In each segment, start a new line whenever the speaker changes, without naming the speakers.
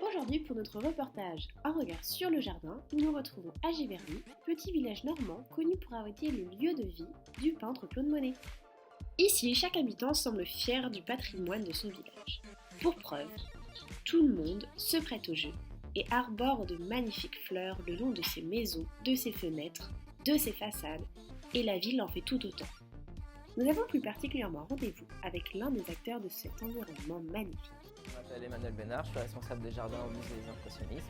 Aujourd'hui, pour notre reportage Un regard sur le jardin, nous nous retrouvons à Giverny, petit village normand connu pour avoir été le lieu de vie du peintre Claude Monet. Ici, chaque habitant semble fier du patrimoine de son village. Pour preuve, tout le monde se prête au jeu et arbore de magnifiques fleurs le long de ses maisons, de ses fenêtres, de ses façades, et la ville en fait tout autant. Nous avons plus particulièrement rendez-vous avec l'un des acteurs de cet environnement magnifique.
Je m'appelle Emmanuel Bénard, je suis responsable des jardins au musée des impressionnismes.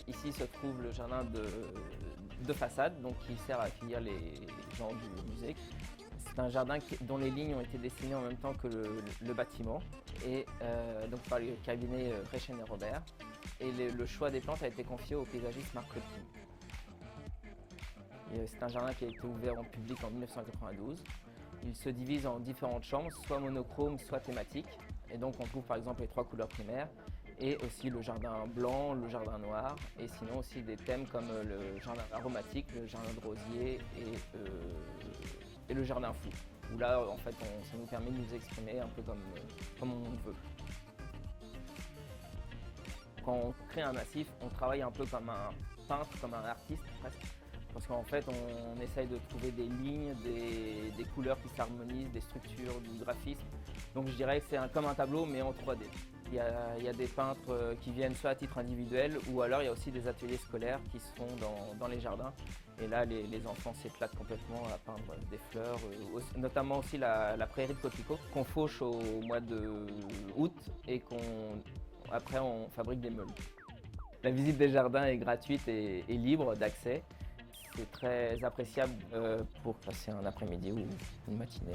Ici se trouve le jardin de façade, donc qui sert à accueillir les gens du musée. C'est un jardin dont les lignes ont été dessinées en même temps que le bâtiment, et donc par le cabinet Rechen et Robert. Et le choix des plantes a été confié au paysagiste Marc Röttgen. C'est un jardin qui a été ouvert en public en 1992. Il se divise en différentes chambres, soit monochromes, soit thématiques. Et donc on trouve par exemple les 3 couleurs primaires, et aussi le jardin blanc, le jardin noir, et sinon aussi des thèmes comme le jardin aromatique, le jardin de rosier et le jardin fou. Où là en fait ça nous permet de nous exprimer un peu comme on veut. Quand on crée un massif, on travaille un peu comme un peintre, comme un artiste presque. Parce qu'en fait, on essaye de trouver des lignes, des couleurs qui s'harmonisent, des structures, du graphisme. Donc je dirais que c'est comme un tableau, mais en 3D. Il y a des peintres qui viennent soit à titre individuel, ou alors il y a aussi des ateliers scolaires qui se font dans les jardins. Et là, les enfants s'éclatent complètement à peindre des fleurs, notamment aussi la prairie de coquelicots qu'on fauche au mois d'août et après on fabrique des meules. La visite des jardins est gratuite et libre d'accès. C'est très appréciable pour passer un après-midi ou une matinée.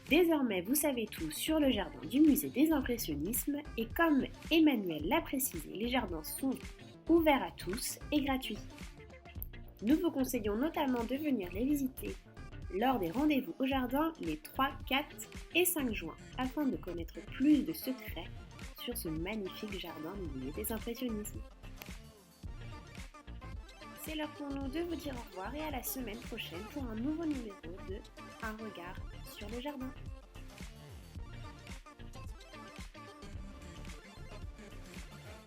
Désormais, vous savez tout sur le jardin du musée des impressionnismes, et comme Emmanuel l'a précisé, les jardins sont ouverts à tous et gratuits. Nous vous conseillons notamment de venir les visiter lors des rendez-vous au jardin les 3, 4 et 5 juin, afin de connaître plus de secrets sur ce magnifique jardin du musée des impressionnismes. C'est l'heure pour nous de vous dire au revoir et à la semaine prochaine pour un nouveau numéro de Un regard sur le jardin.